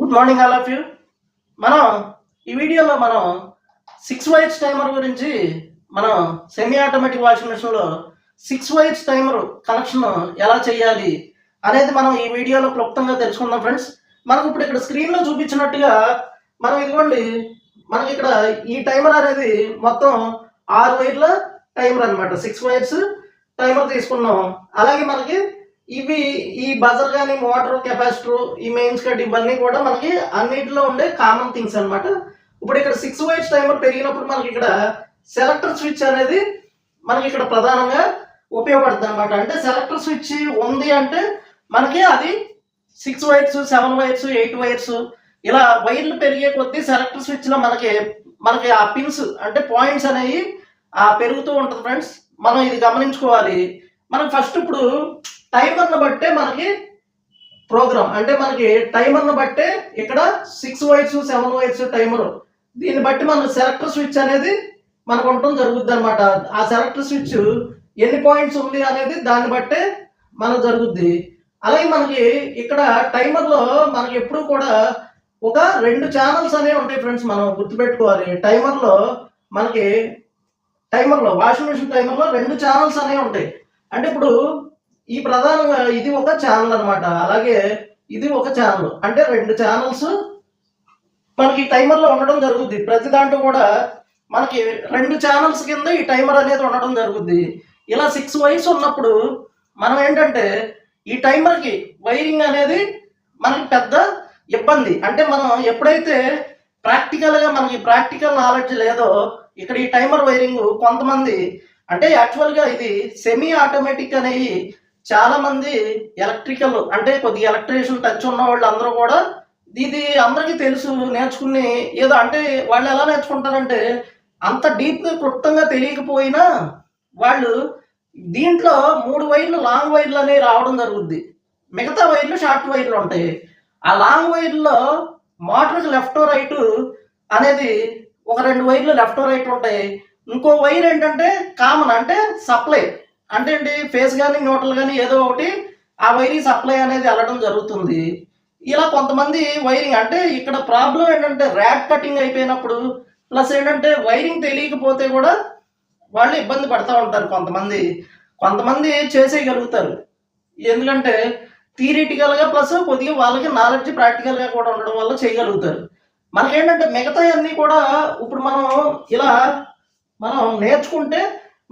Good morning all of you. మనం ఈ వీడియోలో మనం 6 వైర్స్ టైమర్ గురించి మనం సెమీ ఆటోమేటిక్ వాషింగ్ మెషిన్లో 6 వైర్స్ టైమర్ కనెక్షన్ ఎలా చేయాలి అనేది మనం ఈ వీడియోలో క్లుప్తంగా తెలుసుకుందాం ఫ్రెండ్స్. మనకు ఇప్పుడు ఇక్కడ స్క్రీన్లో చూపించినట్టుగా మనం ఇదిగోండి, మనకి ఇక్కడ ఈ టైమర్ అనేది మొత్తం 6 వైర్ల టైమర్ అనమాట. 6 వైర్స్ టైమర్ తీసుకున్నాం. అలాగే మనకి ఇవి ఈ బజర్ కానీ మోటార్ కెపాసిటర్ ఈ మెయిన్స్ కట్ ఇవన్నీ కూడా మనకి అన్నిటిలో ఉండే కామన్ థింగ్స్ అనమాట. ఇప్పుడు ఇక్కడ 6 వైర్స్ టైమర్ పెరిగినప్పుడు మనకి ఇక్కడ సెలెక్టర్ స్విచ్ అనేది మనకి ఇక్కడ ప్రధానంగా ఉపయోగపడుతుంది అనమాట. అంటే సెలెక్టర్ స్విచ్ ఉంది అంటే మనకి అది 6 వైర్స్ 7 వైర్స్ 8 వైర్స్ ఇలా వైర్లు పెరిగే కొద్దీ సెలెక్టర్ స్విచ్లో మనకి ఆ పిన్స్ అంటే పాయింట్స్ అనేవి పెరుగుతూ ఉంటుంది ఫ్రెండ్స్. మనం ఇది గమనించుకోవాలి. మనం ఫస్ట్ ఇప్పుడు టైమర్ను బట్టే మనకి ప్రోగ్రామ్ అంటే మనకి టైమర్ను బట్టే ఇక్కడ 6 వైర్స్ 7 వైర్స్ టైమర్ దీన్ని బట్టి మన సెలెక్టర్ స్విచ్ అనేది మనకు ఉండటం జరుగుద్ది అనమాట. ఆ సెలెక్టర్ స్విచ్ ఎన్ని పాయింట్స్ ఉంది అనేది దాన్ని బట్టే మనకు జరుగుద్ది. అలాగే మనకి ఇక్కడ టైమర్లో మనకి ఎప్పుడు కూడా ఒక 2 ఛానల్స్ అనేవి ఉంటాయి ఫ్రెండ్స్. మనం గుర్తుపెట్టుకోవాలి. టైమర్లో వాషింగ్ మెషిన్ టైమర్లో 2 ఛానల్స్ అనేవి ఉంటాయి. అంటే ఇప్పుడు ఈ ప్రధానంగా ఇది ఒక ఛానల్ అనమాట. అలాగే ఇది ఒక ఛానల్. అంటే 2 ఛానల్స్ మనకి టైమర్లో ఉండడం జరుగుద్ది. ప్రతి దాంట్లో కూడా మనకి 2 ఛానల్స్ కింద ఈ టైమర్ అనేది ఉండడం జరుగుద్ది. ఇలా 6 వైర్స్ ఉన్నప్పుడు మనం ఏంటంటే ఈ టైమర్కి వైరింగ్ అనేది మనకి పెద్ద ఇబ్బంది. అంటే మనం ఎప్పుడైతే ప్రాక్టికల్గా మనకి ప్రాక్టికల్ నాలెడ్జ్ లేదో ఇక్కడ ఈ టైమర్ వైరింగ్ కొంతమంది అంటే యాక్చువల్గా ఇది సెమీ ఆటోమేటిక్ అనేవి చాలా మంది ఎలక్ట్రికల్ అంటే కొద్దిగా ఎలక్ట్రీషియన్ టచ్ ఉన్న వాళ్ళు అందరూ కూడా ఇది అందరికీ తెలుసు నేర్చుకుని ఏదో అంటే వాళ్ళు ఎలా నేర్చుకుంటారంటే అంత డీప్గా క్లుప్తంగా తెలియకపోయినా వాళ్ళు దీంట్లో 3 వైర్లు లాంగ్ వైర్లు అనేవి రావడం జరుగుద్ది. మిగతా వైర్లు షార్ట్ వైర్లు ఉంటాయి. ఆ లాంగ్ వైర్లో మోటార్కి లెఫ్ట్ రైట్ అనేది ఒక 2 వైర్లు లెఫ్ట్ రైట్ ఉంటాయి. ఇంకో వైర్ ఏంటంటే కామన్ అంటే సప్లై అంటే ఏంటి ఫేస్ కానీ న్యూట్రల్ కానీ ఏదో ఒకటి ఆ వైరింగ్ సప్లై అనేది వెళ్ళడం జరుగుతుంది. ఇలా కొంతమంది వైరింగ్ అంటే ఇక్కడ ప్రాబ్లం ఏంటంటే ర్యాట్ కటింగ్ అయిపోయినప్పుడు ప్లస్ ఏంటంటే వైరింగ్ తెలియకపోతే కూడా వాళ్ళు ఇబ్బంది పడుతూ ఉంటారు. కొంతమంది చేసేయగలుగుతారు. ఎందుకంటే థియరిటికల్గా ప్లస్ కొద్దిగా వాళ్ళకి నాలెడ్జ్ ప్రాక్టికల్గా కూడా ఉండడం వల్ల చేయగలుగుతారు. మనకేంటంటే మిగతా అన్నీ కూడా ఇప్పుడు మనం నేర్చుకుంటే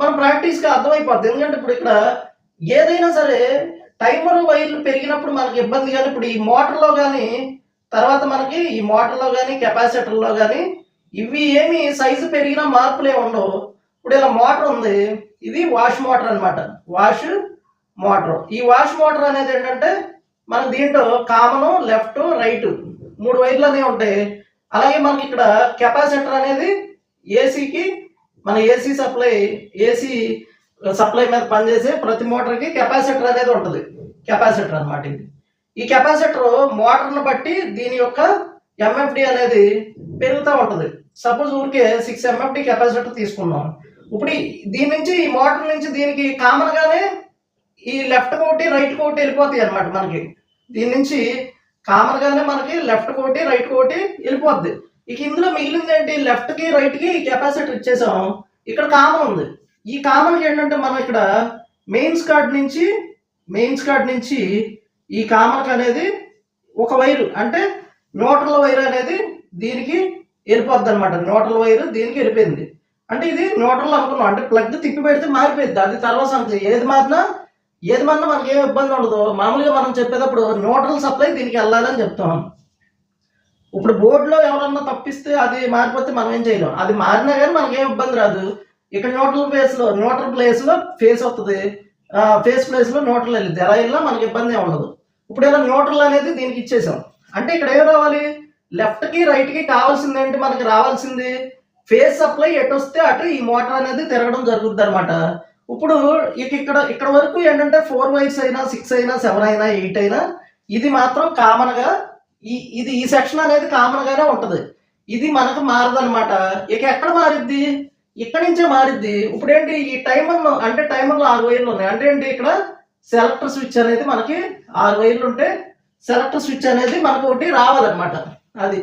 మనం ప్రాక్టీస్గా అర్థమైపోద్ది. ఎందుకంటే ఇప్పుడు ఇక్కడ ఏదైనా సరే టైమర్ వైర్లు పెరిగినప్పుడు మనకి ఇబ్బంది. కానీ ఇప్పుడు ఈ మోటార్లో కానీ తర్వాత మనకి ఈ మోటార్లో కానీ కెపాసిటర్లో కానీ ఇవి ఏమి సైజు పెరిగినా మార్పులే ఉండవు. ఇప్పుడు ఇలా మోటార్ ఉంది, ఇది వాష్ మోటార్ అనమాట. వాష్ మోటార్ ఈ వాష్ మోటార్ అనేది ఏంటంటే మనకి దీంట్లో కామను లెఫ్ట్ రైట్ 3 వైర్లు అనేవి ఉంటాయి. అలాగే మనకి ఇక్కడ కెపాసిటర్ అనేది ఏసీకి మన ఏసీ సప్లై మీద పనిచేసే ప్రతి మోటార్కి కెపాసిటర్ అనేది ఉంటుంది. కెపాసిటర్ అనమాట ఇది. ఈ కెపాసిటర్ మోటార్ను బట్టి దీని యొక్క ఎంఎఫ్డి అనేది పెరుగుతూ ఉంటుంది. సపోజ్ ఊరికే 6 ఎంఎఫ్డి కెపాసిటర్ తీసుకున్నాం. ఇప్పుడు దీని నుంచి ఈ మోటార్ నుంచి దీనికి కామన్గానే ఈ లెఫ్ట్ కోటి రైట్ కోటి వెళ్ళిపోతాయి అనమాట. మనకి దీని నుంచి కామన్గానే మనకి లెఫ్ట్ కోటి రైట్ కోటి వెళ్ళిపోద్ది. ఇక ఇందులో మిగిలింది ఏంటి, లెఫ్ట్కి రైట్కి కెపాసిటర్ ఇచ్చేసాం. ఇక్కడ కామన్ ఉంది. ఈ కామన్కి ఏంటంటే మనం ఇక్కడ మెయిన్స్ కార్డ్ నుంచి ఈ కామన్కి అనేది ఒక వైరు అంటే న్యూట్రల్ వైర్ అనేది దీనికి వెళ్ళిపోద్ది అనమాట. న్యూట్రల్ వైర్ దీనికి వెళ్ళిపోయింది అంటే ఇది న్యూట్రల్ అనుకున్నాం. అంటే ప్లగ్ తిప్పి పెడితే మారిపోయింది. అది తర్వాత సంగతి. ఏది మారినా మనకి ఏం ఇబ్బంది ఉండదు. మామూలుగా మనం చెప్పేటప్పుడు న్యూట్రల్ సప్లై దీనికి వెళ్ళాలని చెప్తాం. ఇప్పుడు బోర్డులో ఎవరన్నా తప్పిస్తే అది మారిపోతే మనం ఏం చేయలేం. అది మారినా కానీ మనకేం ఇబ్బంది రాదు. ఇక్కడ న్యూట్రల్ ప్లేస్లో ఫేస్ వస్తుంది, ఫేస్ ప్లేస్లో న్యూట్రల్ వెళ్ళింది. ఎలా వెళ్ళినా మనకి ఇబ్బంది ఏమి ఉండదు. ఇప్పుడు ఇలా న్యూట్రల్ అనేది దీనికి ఇచ్చేసాం. అంటే ఇక్కడ ఏం రావాలి, లెఫ్ట్కి రైట్కి కావాల్సింది ఏంటి, మనకి రావాల్సింది ఫేస్ సప్లై ఎటు వస్తే అటు ఈ మోటార్ అనేది తిరగడం జరుగుద్ది అనమాట. ఇప్పుడు ఇక్కడ వరకు ఏంటంటే 4 వైర్స్ అయినా 6 అయినా 7 అయినా 8 అయినా ఇది మాత్రం కామన్గా ఈ సెక్షన్ అనేది కామన్గానే ఉంటుంది. ఇది మనకు మారదనమాట. ఇక ఎక్కడ మారిద్ది, ఇక్కడి నుంచే మారిద్ది. ఇప్పుడు ఏంటి ఈ టైమర్లో 6 వైర్లు ఉన్నాయి. అంటే ఏంటి ఇక్కడ సెలెక్టర్ స్విచ్ అనేది మనకి 6 వైర్లు ఉంటే సెలెక్టర్ స్విచ్ అనేది మనకు ఒకటి రావాలన్నమాట. అది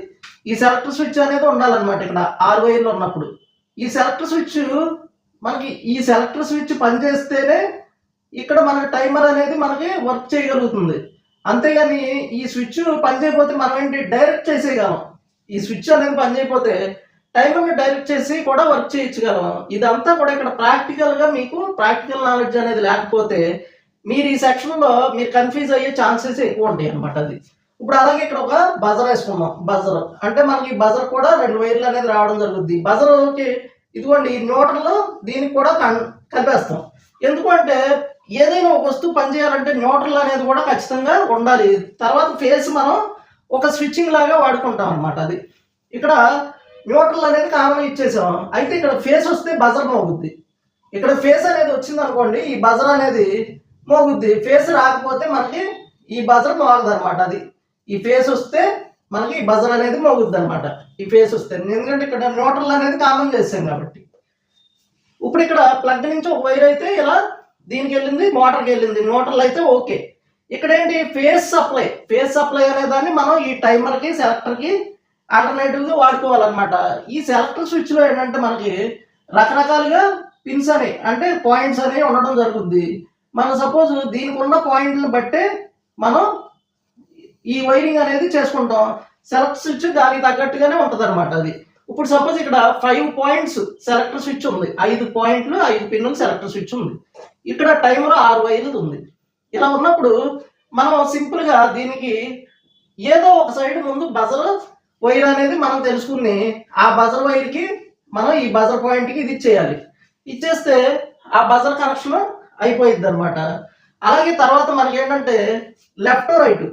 ఈ సెలెక్టర్ స్విచ్ అనేది ఉండాలన్నమాట ఇక్కడ 6 వైర్లు ఉన్నప్పుడు. ఈ సెలెక్టర్ స్విచ్ మనకి ఈ సెలెక్టర్ స్విచ్ పనిచేస్తేనే ఇక్కడ మన టైమర్ అనేది మనకి వర్క్ చేయగలుగుతుంది. అంతేగాని ఈ స్విచ్ పనిచేయకపోతే మనం ఏంటి డైరెక్ట్ చేసేయగలం. ఈ స్విచ్ అనేది పనిచేయకపోతే టైమర్ని డైరెక్ట్ చేసి కూడా వర్క్ చేయించగలం. ఇదంతా కూడా ఇక్కడ ప్రాక్టికల్గా మీకు ప్రాక్టికల్ నాలెడ్జ్ అనేది లేకపోతే మీరు ఈ సెక్షన్లో మీరు కన్ఫ్యూజ్ అయ్యే ఛాన్సెస్ ఎక్కువ ఉంటాయి అనమాట. అది ఇప్పుడు అలాగే ఇక్కడ ఒక బజర్ వేసుకున్నాం. బజర్ అంటే మనకి బజర్ కూడా 2 వైర్లు అనేది రావడం జరుగుద్ది. బజర్కి ఇదిగోండి ఈ న్యూట్రల్ దీనికి కూడా కలిపేస్తాం. ఎందుకంటే ఏదైనా ఒక వస్తువు పనిచేయాలంటే న్యూట్రల్ అనేది కూడా ఖచ్చితంగా ఉండాలి. తర్వాత ఫేస్ మనం ఒక స్విచ్చింగ్ లాగా వాడుకుంటాం అనమాట. అది ఇక్కడ న్యూట్రల్ అనేది కామన్ ఇచ్చేసాం. అయితే ఇక్కడ ఫేస్ వస్తే బజర్ మోగుద్ది. ఇక్కడ ఫేస్ అనేది వచ్చింది అనుకోండి, ఈ బజర్ అనేది మోగుద్ది. ఫేస్ రాకపోతే మనకి ఈ బజర్ మోగదు అనమాట. అది ఈ ఫేస్ వస్తే మనకి ఈ బజర్ అనేది మోగుద్ది అనమాట. ఈ ఫేస్ వస్తే, ఎందుకంటే ఇక్కడ న్యూట్రల్ అనేది కామన్ చేసాం కాబట్టి. ఇప్పుడు ఇక్కడ ప్లగ్ నుంచి ఒక వైర్ అయితే ఇలా దీనికి వెళ్ళింది, మోటార్కి వెళ్ళింది. న్యూట్రల్ అయితే ఓకే. ఇక్కడ ఏంటి ఫేస్ సప్లై అనే దాన్ని మనం ఈ టైమర్కి సెలెక్టర్కి ఆల్టర్నేటివ్గా వాడుకోవాలన్నమాట. ఈ సెలెక్టర్ స్విచ్లో ఏంటంటే మనకి రకరకాలుగా పిన్స్ అని అంటే పాయింట్స్ అనేవి ఉండడం జరుగుద్ది. మనం సపోజ్ దీనికి ఉన్న పాయింట్లను బట్టే మనం ఈ వైరింగ్ అనేది చేసుకుంటాం. సెలెక్ట్ స్విచ్ దానికి తగ్గట్టుగానే ఉంటుంది అనమాట. అది ఇప్పుడు సపోజ్ ఇక్కడ 5 పాయింట్స్ సెలెక్టర్ స్విచ్ ఉంది. 5 పాయింట్లు 5 పిన్నులు సెలెక్టర్ స్విచ్ ఉంది. ఇక్కడ టైమర్ 6 వైర్లు ఉంది. ఇలా ఉన్నప్పుడు మనం సింపుల్గా దీనికి ఏదో ఒక సైడ్ ముందు బజర్ వైర్ అనేది మనం తెలుసుకుని ఆ బజర్ వైర్కి మనం ఈ బజర్ పాయింట్కి ఇది ఇచ్చేయాలి. ఇచ్చేస్తే ఆ బజర్ కనెక్షన్ అయిపోయింది అనమాట. అలాగే తర్వాత మనకి ఏంటంటే లెఫ్ట్ రైట్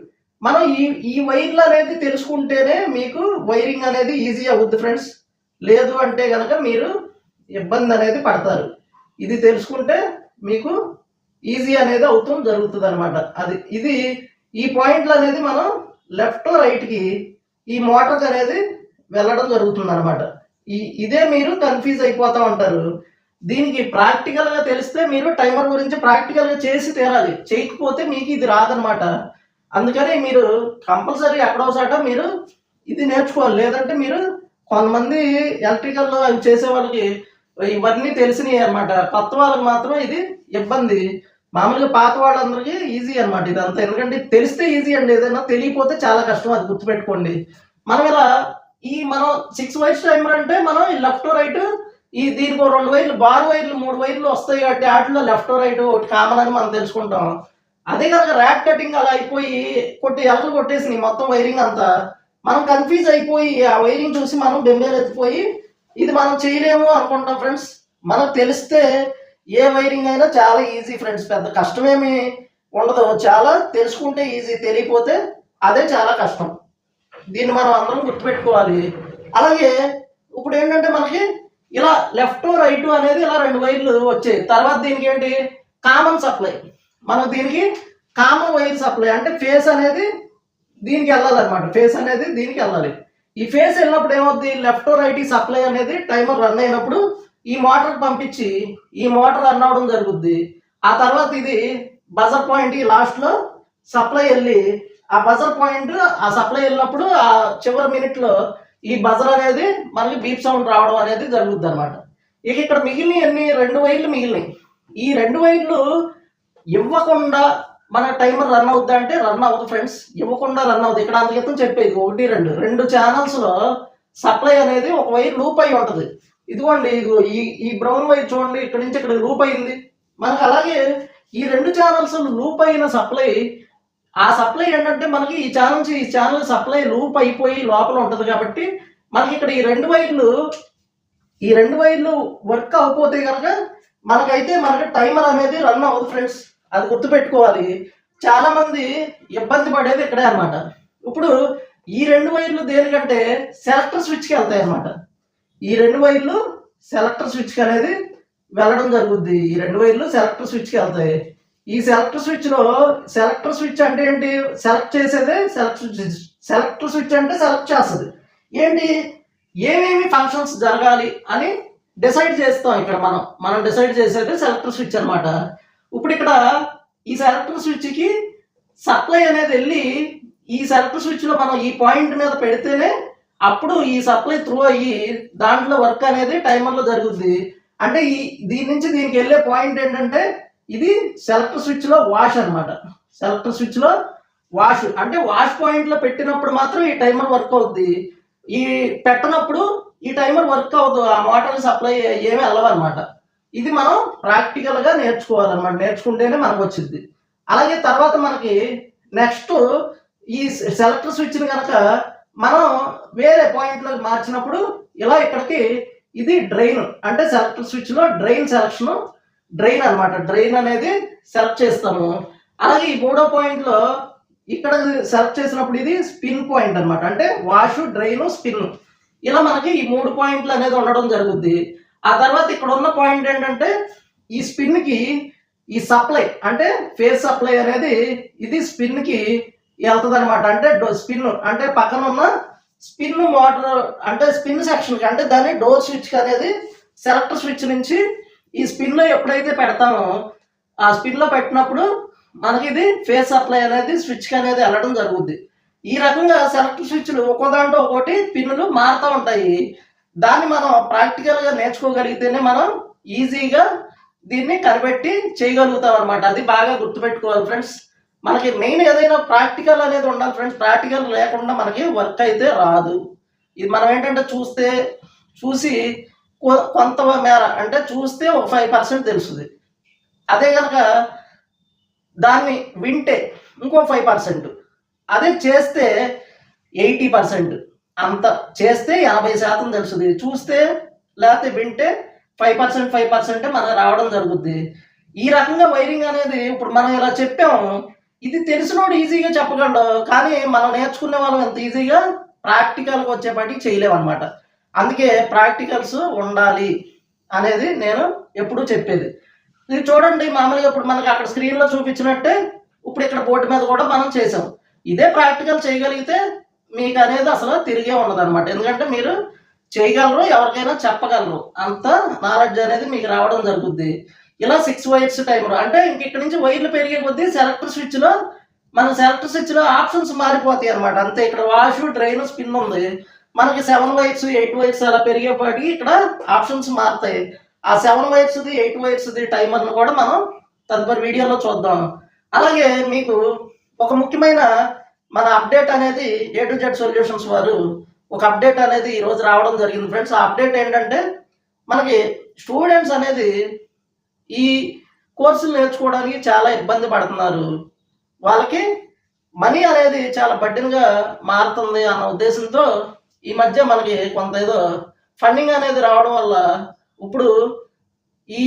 మనం ఈ వైర్లు అనేది తెలుసుకుంటేనే మీకు వైరింగ్ అనేది ఈజీ అవుద్ది ఫ్రెండ్స్. లేదు అంటే కనుక మీరు ఇబ్బంది అనేది పడతారు. ఇది తెలుసుకుంటే మీకు ఈజీ అనేది అవుతూ జరుగుతుంది అనమాట. అది ఇది ఈ పాయింట్లు అనేది మనం లెఫ్ట్ రైట్కి ఈ మోటార్కి అనేది వెళ్ళడం జరుగుతుంది అనమాట. ఇదే మీరు కన్ఫ్యూజ్ అయిపోతూ ఉంటారు. దీనికి ప్రాక్టికల్గా తెలిస్తే మీరు టైమర్ గురించి ప్రాక్టికల్గా చేసి తీరాలి. చేయకపోతే మీకు ఇది రాదనమాట. అందుకని మీరు కంపల్సరీ ఎక్కడోసాట మీరు ఇది నేర్చుకోవాలి. లేదంటే మీరు కొంతమంది ఎలక్ట్రికల్లో అవి చేసే వాళ్ళకి ఇవన్నీ తెలిసినాయి అనమాట. కొత్త వాళ్ళకి మాత్రం ఇది ఇబ్బంది. మామూలుగా పాత వాళ్ళందరికీ ఈజీ అనమాట ఇదంతా. ఎందుకంటే తెలిస్తే ఈజీ అండి, ఏదైనా తెలియకపోతే చాలా కష్టం. అది గుర్తుపెట్టుకోండి. మనం ఇలా మనం 6 వైర్స్ టైమర్ అంటే మనం ఈ లెఫ్ట్ రైట్ దీనికి 2 వైర్లు బార్ వైర్లు 3 వైర్లు వస్తాయి కాబట్టి వాటిలో లెఫ్ట్ రైట్ ఒకటి కామన్ అని మనం తెలుసుకుంటాం. అదే కనుక ర్యాక్ కటింగ్ అలా అయిపోయి ఎలకలు కొట్టేసి మొత్తం వైరింగ్ అంతా మనం కన్ఫ్యూజ్ అయిపోయి ఆ వైరింగ్ చూసి మనం బెంబేలు ఎత్తిపోయి ఇది మనం చేయలేము అనుకుంటాం ఫ్రెండ్స్. మనకు తెలిస్తే ఏ వైరింగ్ అయినా చాలా ఈజీ ఫ్రెండ్స్. పెద్ద కష్టమేమి ఉండదు. చాలా తెలుసుకుంటే ఈజీ, తెలియపోతే అదే చాలా కష్టం. దీన్ని మనం అందరం గుర్తుపెట్టుకోవాలి. అలాగే ఇప్పుడు ఏంటంటే మనకి ఇలా లెఫ్ట్ రైట్ అనేది ఇలా 2 వైర్లు వచ్చాయి. తర్వాత దీనికి ఏంటి కామన్ సప్లై. మనం దీనికి కామన్ వైర్ సప్లై అంటే ఫేస్ అనేది దీనికి వెళ్ళాలన్నమాట. ఫేస్ అనేది దీనికి వెళ్ళాలి. ఈ ఫేస్ వెళ్ళినప్పుడు ఏమవుద్ది, లెఫ్ట్ రైట్ ఈ సప్లై అనేది టైమర్ రన్ అయినప్పుడు ఈ మోటార్కి పంపించి ఈ మోటార్ రన్ అవడం జరుగుద్ది. ఆ తర్వాత ఇది బజర్ పాయింట్ లాస్ట్లో సప్లై వెళ్ళి ఆ బజర్ పాయింట్ ఆ సప్లై వెళ్ళినప్పుడు ఆ చివరి మినిట్లో ఈ బజర్ అనేది మళ్ళీ బీప్ సౌండ్ రావడం అనేది జరుగుద్ది అనమాట. ఇక ఇక్కడ మిగిలిన 2 వైర్లు మిగిలినాయి. ఈ 2 వైర్లు ఇవ్వకుండా మన టైమర్ రన్ అవుద్దా అంటే రన్ అవ్వదు ఫ్రెండ్స్. ఇవ్వకుండా రన్ అవుతుంది. ఇక్కడ అందుకేతం చెప్పేది 1 2 ఛానల్స్లో సప్లై అనేది ఒక వైర్ లూప్ అయి ఉంటుంది. ఇదిగోండి ఇదిగో ఈ బ్రౌన్ వైర్ చూడండి, ఇక్కడ నుంచి ఇక్కడ లూప్ అయింది మనకు. అలాగే ఈ 2 ఛానల్స్ లూప్ అయిన సప్లై, ఆ సప్లై ఏంటంటే మనకి ఈ ఛానల్ సప్లై లూప్ అయిపోయి లోపల ఉంటుంది కాబట్టి మనకి ఇక్కడ ఈ 2 వైర్లు వర్క్ అవ్వకపోతే కనుక మనకి టైమర్ అనేది రన్ అవ్వదు ఫ్రెండ్స్. అది గుర్తుపెట్టుకోవాలి. చాలా మంది ఇబ్బంది పడేది ఇక్కడే అనమాట. ఇప్పుడు ఈ 2 వైర్లు దేనికంటే సెలెక్టర్ స్విచ్కి వెళ్తాయి అనమాట. ఈ 2 వైర్లు సెలెక్టర్ స్విచ్కి అనేది వెళ్ళడం జరుగుద్ది. ఈ 2 వైర్లు సెలెక్టర్ స్విచ్కి వెళ్తాయి. ఈ సెలెక్టర్ స్విచ్ అంటే ఏంటి, సెలెక్ట్ చేసేదే సెలెక్టర్ స్విచ్ అంటే సెలెక్ట్ చేస్తుంది. ఏంటి ఏమేమి ఫంక్షన్స్ జరగాలి అని డిసైడ్ చేస్తాం. ఇక్కడ మనం డిసైడ్ చేసేది సెలెక్టర్ స్విచ్ అనమాట. ఇప్పుడు ఇక్కడ ఈ సెలెక్టర్ స్విచ్కి సప్లై అనేది వెళ్ళి ఈ సెలెక్టర్ స్విచ్లో మనం ఈ పాయింట్ మీద పెడితేనే అప్పుడు ఈ సప్లై త్రూ అయ్యి దాంట్లో వర్క్ అనేది టైమర్లో జరుగుద్ది. అంటే దీని నుంచి దీనికి వెళ్ళే పాయింట్ ఏంటంటే ఇది సెలెక్టర్ స్విచ్లో వాష్ అనమాట. సెలెక్టర్ స్విచ్లో వాష్ అంటే వాష్ పాయింట్లో పెట్టినప్పుడు మాత్రం ఈ టైమర్ వర్క్ అవుద్ది. ఈ పెట్టనప్పుడు ఈ టైమర్ వర్క్ అవ్వదు, ఆ మోటార్ సప్లై ఏమీ వెళ్ళవన్నమాట. ఇది మనం ప్రాక్టికల్గా నేర్చుకోవాలన్నమాట. నేర్చుకుంటేనే మనకు వచ్చింది. అలాగే తర్వాత మనకి నెక్స్ట్ ఈ సెలెక్టర్ స్విచ్ని కనుక మనం వేరే పాయింట్లోకి మార్చినప్పుడు ఇలా ఇక్కడికి ఇది డ్రైన్ అంటే సెలెక్టర్ స్విచ్లో డ్రైన్ సెలక్షన్ డ్రైన్ అనమాట. డ్రైన్ అనేది సెలెక్ట్ చేస్తాము. అలాగే ఈ మూడో పాయింట్లో ఇక్కడ సెలెక్ట్ చేసినప్పుడు ఇది స్పిన్ పాయింట్ అనమాట. అంటే వాష్, డ్రైన్, స్పిన్ ఇలా మనకి ఈ 3 పాయింట్లు అనేది ఉండడం జరుగుద్ది. ఆ తర్వాత ఇక్కడ ఉన్న పాయింట్ ఏంటంటే ఈ స్పిన్కి ఈ సప్లై అంటే ఫేస్ సప్లై అనేది ఇది స్పిన్కి వెళ్తుంది అనమాట. అంటే స్పిన్ అంటే పక్కన ఉన్న స్పిన్ మోటార్ అంటే స్పిన్ సెక్షన్కి అంటే దాన్ని డోర్ స్విచ్కి అనేది సెలెక్టర్ స్విచ్ నుంచి ఈ స్పిన్లో ఎప్పుడైతే పెడతామో ఆ స్పిన్లో పెట్టినప్పుడు మనకి ఇది ఫేస్ సప్లై అనేది స్విచ్కి అనేది వెళ్ళడం జరుగుద్ది. ఈ రకంగా సెలెక్టర్ స్విచ్లు ఒక్కో దాంట్లో ఒకటి పిన్నులు మారుతూ ఉంటాయి. దాన్ని మనం ప్రాక్టికల్గా నేర్చుకోగలిగితేనే మనం ఈజీగా దీన్ని కనిపెట్టి చేయగలుగుతాం అనమాట. అది బాగా గుర్తుపెట్టుకోవాలి ఫ్రెండ్స్. మనకి మెయిన్ ఏదైనా ప్రాక్టికల్ అనేది ఉండాలి ఫ్రెండ్స్. ప్రాక్టికల్ లేకుండా మనకి వర్క్ అయితే రాదు. ఇది మనం ఏంటంటే చూసి కొంత మేర అంటే చూస్తే ఒక 5% తెలుస్తుంది. అదే కనుక దాన్ని వింటే ఇంకో 5%, అదే చేస్తే 80%, అంత చేస్తే 80% తెలుస్తుంది. చూస్తే లేకపోతే వింటే 5% మనకు రావడం జరుగుద్ది. ఈ రకంగా వైరింగ్ అనేది ఇప్పుడు మనం ఇలా చెప్పాము, ఇది తెలిసినోడు ఈజీగా చెప్పగలడు, కానీ మనం నేర్చుకునే వాళ్ళం ఎంత ఈజీగా ప్రాక్టికల్గా వచ్చేపాటికి చేయలేమన్నమాట. అందుకే ప్రాక్టికల్స్ ఉండాలి అనేది నేను ఎప్పుడూ చెప్పేది. ఇది చూడండి, మామూలుగా ఇప్పుడు మనకి అక్కడ స్క్రీన్లో చూపించినట్టే ఇప్పుడు ఇక్కడ బోర్డు మీద కూడా మనం చేసాం. ఇదే ప్రాక్టికల్ చేయగలిగితే మీకు అనేది అసలు తిరిగే ఉండదు అనమాట. ఎందుకంటే మీరు చేయగలరు, ఎవరికైనా చెప్పగలరు, అంత నాలెడ్జ్ అనేది మీకు రావడం జరుగుద్ది. ఇలా 6 వైర్స్ టైమర్ అంటే ఇంక ఇక్కడ నుంచి వైర్లు పెరిగే కొద్దీ సెలెక్టర్ స్విచ్లో ఆప్షన్స్ మారిపోతాయి అనమాట. అంతే. ఇక్కడ వాష్, డ్రైన్, స్పిన్ ఉంది. మనకి 7 వైర్స్ 8 వైర్స్ అలా పెరిగేపాటికి ఇక్కడ ఆప్షన్స్ మారుతాయి. ఆ 7 వైర్స్ది 8 వైర్స్ది టైమర్ను కూడా మనం తదుపరి వీడియోలో చూద్దాం. అలాగే మీకు ఒక ముఖ్యమైన మన అప్డేట్ అనేది A to Z సొల్యూషన్స్ వారు ఒక అప్డేట్ అనేది ఈరోజు రావడం జరిగింది ఫ్రెండ్స్. ఆ అప్డేట్ ఏంటంటే మనకి స్టూడెంట్స్ అనేది ఈ కోర్సులు నేర్చుకోవడానికి చాలా ఇబ్బంది పడుతున్నారు. వాళ్ళకి మనీ అనేది చాలా బడ్డెన్గా మారుతుంది అన్న ఉద్దేశంతో ఈ మధ్య మనకి కొంత ఏదో ఫండింగ్ అనేది రావడం వల్ల ఇప్పుడు ఈ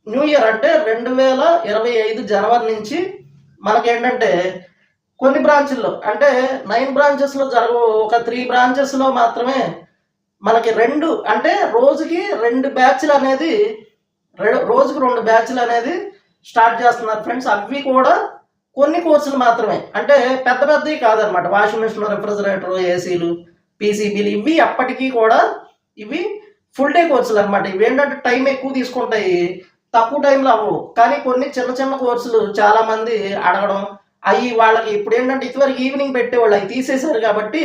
న్యూ ఇయర్ అంటే 2025 జనవరి నుంచి మనకేంటంటే కొన్ని బ్రాంచ్ల్లో అంటే 9 బ్రాంచెస్లో జరగవు, ఒక 3 బ్రాంచెస్లో మాత్రమే మనకి 2 అంటే రోజుకి 2 బ్యాచ్లు అనేది స్టార్ట్ చేస్తున్నారు ఫ్రెండ్స్. అవి కూడా కొన్ని కోర్సులు మాత్రమే, అంటే పెద్దవి కాదనమాట. వాషింగ్ మిషన్, రిఫ్రిజిరేటర్, ఏసీలు, పీసీబీలు ఇవి అప్పటికీ కూడా ఇవి ఫుల్ డే కోర్సులు అనమాట. ఇవి ఏంటంటే టైం ఎక్కువ తీసుకుంటాయి, తక్కువ టైంలో అవ్వవు. కానీ కొన్ని చిన్న కోర్సులు చాలా మంది అడగడం, అవి వాళ్ళకి ఇప్పుడు ఏంటంటే ఇదివరకు ఈవినింగ్ పెట్టేవాళ్ళు, అవి తీసేశారు కాబట్టి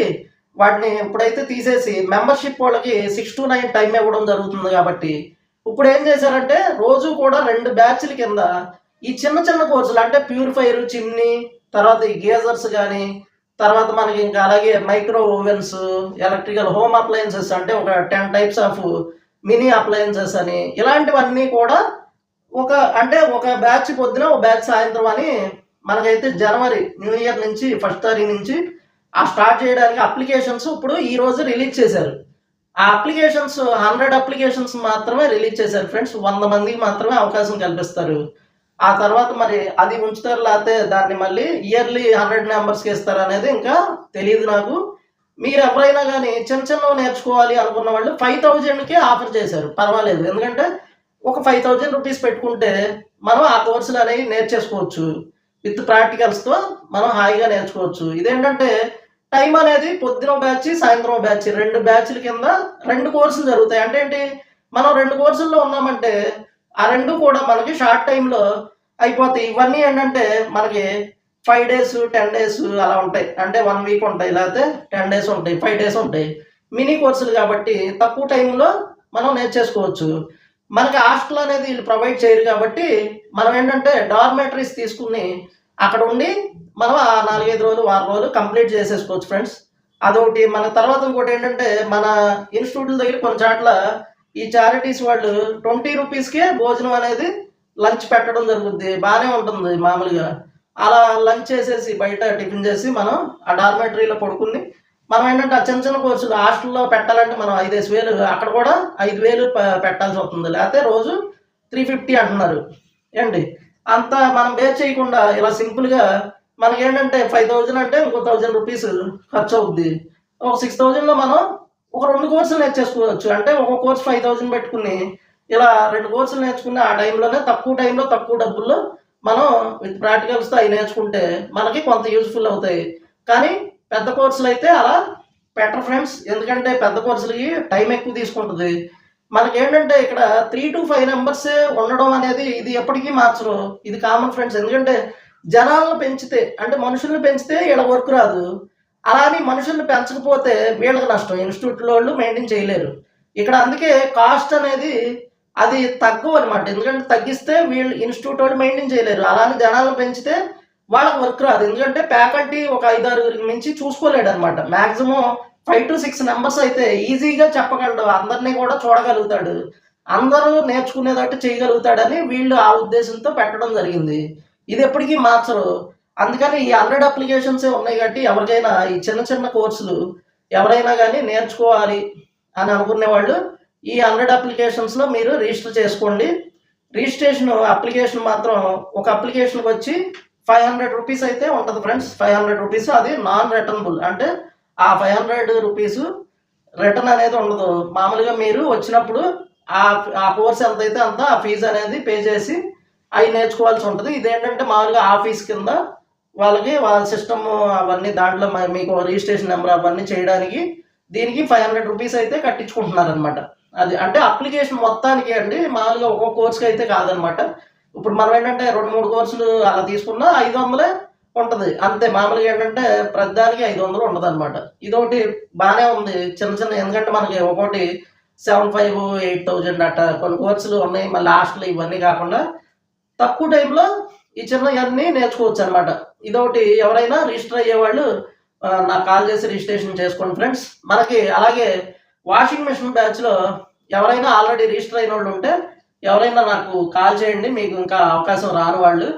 వాటిని ఇప్పుడైతే తీసేసి మెంబర్షిప్ వాళ్ళకి 6 to 9 టైం ఇవ్వడం జరుగుతుంది. కాబట్టి ఇప్పుడు ఏం చేశారంటే రోజు కూడా 2 బ్యాచ్ల కింద ఈ చిన్న కోర్సులు అంటే ప్యూరిఫైర్, చిమ్నీ, తర్వాత ఈ గేజర్స్ కానీ, తర్వాత మనకి ఇంకా అలాగే micro ovens, electrical home appliances అంటే ఒక 10 టైప్స్ ఆఫ్ మినీ అప్లయన్సెస్ అని, ఇలాంటివన్నీ కూడా ఒక బ్యాచ్ పొద్దున, ఒక బ్యాచ్ సాయంత్రం అని మనకైతే జనవరి న్యూ ఇయర్ నుంచి 1st తారీఖు నుంచి ఆ స్టార్ట్ చేయడానికి అప్లికేషన్స్ ఇప్పుడు ఈరోజు రిలీజ్ చేశారు. ఆ అప్లికేషన్స్ 100 అప్లికేషన్స్ మాత్రమే రిలీజ్ చేశారు ఫ్రెండ్స్. 100 మందికి మాత్రమే అవకాశం కల్పిస్తారు. ఆ తర్వాత మరి అది ఉంచుతారు, లేకపోతే దాన్ని మళ్ళీ ఇయర్లీ 100 మెంబర్స్కి ఇస్తారు అనేది ఇంకా తెలియదు నాకు. మీరు ఎవరైనా కానీ చిన్నవి నేర్చుకోవాలి అనుకున్న వాళ్ళు 5000కే ఆఫర్ చేశారు. పర్వాలేదు, ఎందుకంటే ఒక 5000 రూపీస్ పెట్టుకుంటే మనం ఆ కోర్సులు అనేవి నేర్చేసుకోవచ్చు. విత్ ప్రాక్టికల్స్తో మనం హాయిగా నేర్చుకోవచ్చు. ఇదేంటంటే టైం అనేది పొద్దున బ్యాచ్, సాయంత్రం బ్యాచ్, 2 బ్యాచ్ల కింద 2 కోర్సులు జరుగుతాయి. అంటే ఏంటి, మనం 2 కోర్సుల్లో ఉన్నామంటే ఆ 2 కూడా మనకి షార్ట్ టైంలో అయిపోతాయి. ఇవన్నీ ఏంటంటే మనకి 5 డేస్ 10 డేస్ అలా ఉంటాయి. అంటే 1 వీక్ ఉంటాయి, లేకపోతే 10 డేస్ ఉంటాయి, 5 డేస్ ఉంటాయి. మినీ కోర్సులు కాబట్టి తక్కువ టైంలో మనం నేర్చేసుకోవచ్చు. మనకి హాస్టల్ అనేది వీళ్ళు ప్రొవైడ్ చేయరు కాబట్టి మనం ఏంటంటే డార్మెటరీస్ తీసుకుని అక్కడ ఉండి మనం ఆ 4-5 రోజులు వారం రోజులు కంప్లీట్ చేసేసుకోవచ్చు ఫ్రెండ్స్. అదొకటి. మన తర్వాత ఇంకోటి ఏంటంటే మన ఇన్స్టిట్యూట్ల దగ్గర కొన్ని చోట్ల ఈ చారిటీస్ వాళ్ళు 20 రూపీస్కే భోజనం అనేది లంచ్ పెట్టడం జరుగుద్ది. బాగానే ఉంటుంది మామూలుగా. అలా లంచ్ చేసేసి బయట టిఫిన్ చేసి మనం ఆ డార్మెటరీలో పడుకుని మనం ఏంటంటే ఆ చిన్న చిన్న కోర్సులు హాస్టల్లో పెట్టాలంటే మనం 5,000 అక్కడ కూడా 5,000 పెట్టాల్సి వస్తుంది. లేకపోతే రోజు 350 అంటున్నారు ఏంటి. అంత మనం బేర్ చేయకుండా ఇలా సింపుల్గా మనకేంటంటే 5,000 అంటే ఇంకో 1,000 రూపీస్ ఖర్చు అవుద్ది. ఒక 6,000లో మనం ఒక 2 కోర్సులు నేర్చేసుకోవచ్చు. అంటే ఒక కోర్స్ 5,000 పెట్టుకుని ఇలా 2 కోర్సులు నేర్చుకుని ఆ టైంలోనే తక్కువ టైంలో తక్కువ డబ్బుల్లో మనం విత్ ప్రాక్టికల్స్తో అవి నేర్చుకుంటే మనకి కొంత యూజ్ఫుల్ అవుతాయి. కానీ పెద్ద కోర్సులు అయితే అలా బెటర్ ఫ్రెండ్స్. ఎందుకంటే పెద్ద కోర్సులకి టైం ఎక్కువ తీసుకుంటుంది. మనకేంటంటే ఇక్కడ 3 to 5 మెంబర్సే ఉండడం అనేది ఇది ఎప్పటికీ మార్చరు. ఇది కామన్ ఫ్రెండ్స్. ఎందుకంటే జనాలను పెంచితే అంటే మనుషుల్ని పెంచితే ఈడ వర్క్ రాదు. అలా అని మనుషుల్ని పెంచకపోతే వీళ్ళకి నష్టం. ఇన్స్టిట్యూట్లో వాళ్ళు మెయింటైన్ చేయలేరు. ఇక్కడ అందుకే కాస్ట్ అనేది అది తక్కువనమాట. ఎందుకంటే తగ్గిస్తే వీళ్ళు ఇన్స్టిట్యూట్ వాళ్ళు మెయింటైన్ చేయలేరు. అలా అని జనాలను పెంచితే వాళ్ళకి వర్క్ రాదు. ఎందుకంటే ఫ్యాకల్టీ ఒక 5-6 మించి చూసుకోలేడనమాట. మాక్సిమం 5 to 6 మెంబర్స్ అయితే ఈజీగా చెప్పగలడు. అందరినీ కూడా చూడగలుగుతాడు. అందరూ నేర్చుకునేటట్టు చేయగలుగుతాడని వీళ్ళు ఆ ఉద్దేశంతో పెట్టడం జరిగింది. ఇది ఎప్పటికీ మార్చరు. అందుకని ఈ 100 అప్లికేషన్సే ఉన్నాయి కాబట్టి ఎవరికైనా ఈ చిన్న చిన్న కోర్సులు ఎవరైనా కానీ నేర్చుకోవాలి అని అనుకునే వాళ్ళు ఈ 100 అప్లికేషన్స్లో మీరు రిజిస్టర్ చేసుకోండి. రిజిస్ట్రేషన్ అప్లికేషన్ మాత్రం ఒక అప్లికేషన్కి వచ్చి 500 రూపీస్ అయితే ఉంటుంది ఫ్రెండ్స్. 500 రూపీస్ అది నాన్ రిటర్నబుల్. అంటే ఆ 500 రూపీస్ రిటర్న్ అనేది ఉండదు. మామూలుగా మీరు వచ్చినప్పుడు ఆ ఆ కోర్స్ ఎంతైతే అంత ఆ ఫీజు అనేది పే చేసి అవి నేర్చుకోవాల్సి ఉంటుంది. ఇదేంటంటే మామూలుగా ఆఫీస్ కింద వాళ్ళకి వాళ్ళ సిస్టమ్ అవన్నీ దాంట్లో మీకు రిజిస్ట్రేషన్ నెంబర్ అవన్నీ చేయడానికి దీనికి 500 రూపీస్ అయితే కట్టించుకుంటున్నారనమాట. అది అంటే అప్లికేషన్ మొత్తానికి అండి. మామూలుగా ఒక్కొక్క కోర్స్కి అయితే కాదనమాట. ఇప్పుడు మనం ఏంటంటే 2-3 కోర్సులు అలా తీసుకున్నా 500 ఉంటుంది అంతే. మామూలుగా ఏంటంటే ప్రతిదానికి 500 ఉండదు అనమాట. ఇదొకటి బాగానే ఉంది. చిన్న చిన్న ఎందుకంటే మనకి ఒక్కొక్కటి 7,500, 8,000 అట్ట కొన్ని కోర్సులు ఉన్నాయి. మళ్ళీ హాస్టల్ ఇవన్నీ కాకుండా తక్కువ టైంలో ఈ చిన్నవన్నీ నేర్చుకోవచ్చు అనమాట. ఇదొకటి. ఎవరైనా రిజిస్టర్ అయ్యేవాళ్ళు నాకు కాల్ చేసి రిజిస్ట్రేషన్ చేసుకోండి ఫ్రెండ్స్. మనకి అలాగే వాషింగ్ మెషిన్ బ్యాచ్లో ఎవరైనా ఆల్రెడీ రిజిస్టర్ అయిన వాళ్ళు ఉంటే ఎవరైనా నాకు కాల్ చేయండి. మీకు ఇంకా అవకాశం రాని వాళ్ళు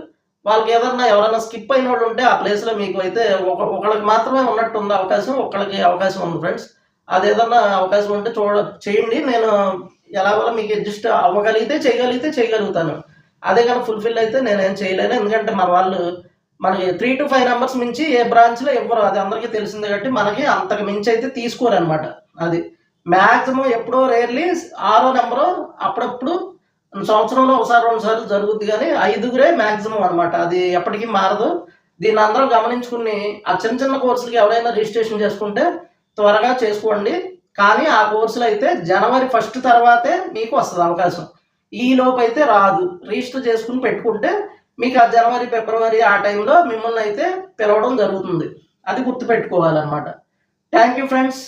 వాళ్ళకి ఎవరైనా స్కిప్ అయిన వాళ్ళు ఉంటే ఆ ప్లేస్లో మీకు అయితే ఒకళ్ళకి మాత్రమే ఉన్నట్టు ఉంది అవకాశం. ఒకళ్ళకి అవకాశం ఉంది ఫ్రెండ్స్. అది ఏదన్నా అవకాశం ఉంటే చేయండి. నేను ఎలాగోలా మీకు అడ్జస్ట్ అవ్వగలిగితే చేయగలుగుతాను. అదే కానీ ఫుల్ఫిల్ అయితే నేనేం చేయలేను. ఎందుకంటే మన వాళ్ళు మనకి 3 to 5 మెంబర్స్ మించి ఏ బ్రాంచ్లో ఇవ్వరు. అది అందరికీ తెలిసిందే కాబట్టి మనకి అంతకు మించి అయితే తీసుకోరనమాట. అది మ్యాక్సిమం ఎప్పుడో రేర్లీ 6వ నెంబరు అప్పుడప్పుడు సంవత్సరంలో ఒకసారి 2 సార్లు జరుగుద్ది. కానీ 5గురే మ్యాక్సిమం అనమాట. అది ఎప్పటికీ మారదు. దీన్ని అందరూ గమనించుకుని ఆ చిన్న చిన్న కోర్సులకి ఎవరైనా రిజిస్ట్రేషన్ చేసుకుంటే త్వరగా చేసుకోండి. కానీ ఆ కోర్సులు అయితే జనవరి 1 తర్వాతే మీకు వస్తుంది అవకాశం. ఈ లోపు అయితే రాదు. రిజిస్టర్ చేసుకుని పెట్టుకుంటే మీకు ఆ జనవరి, ఫిబ్రవరి ఆ టైంలో మిమ్మల్ని అయితే పిలవడం జరుగుతుంది. అది గుర్తుపెట్టుకోవాలన్నమాట. Thank you friends.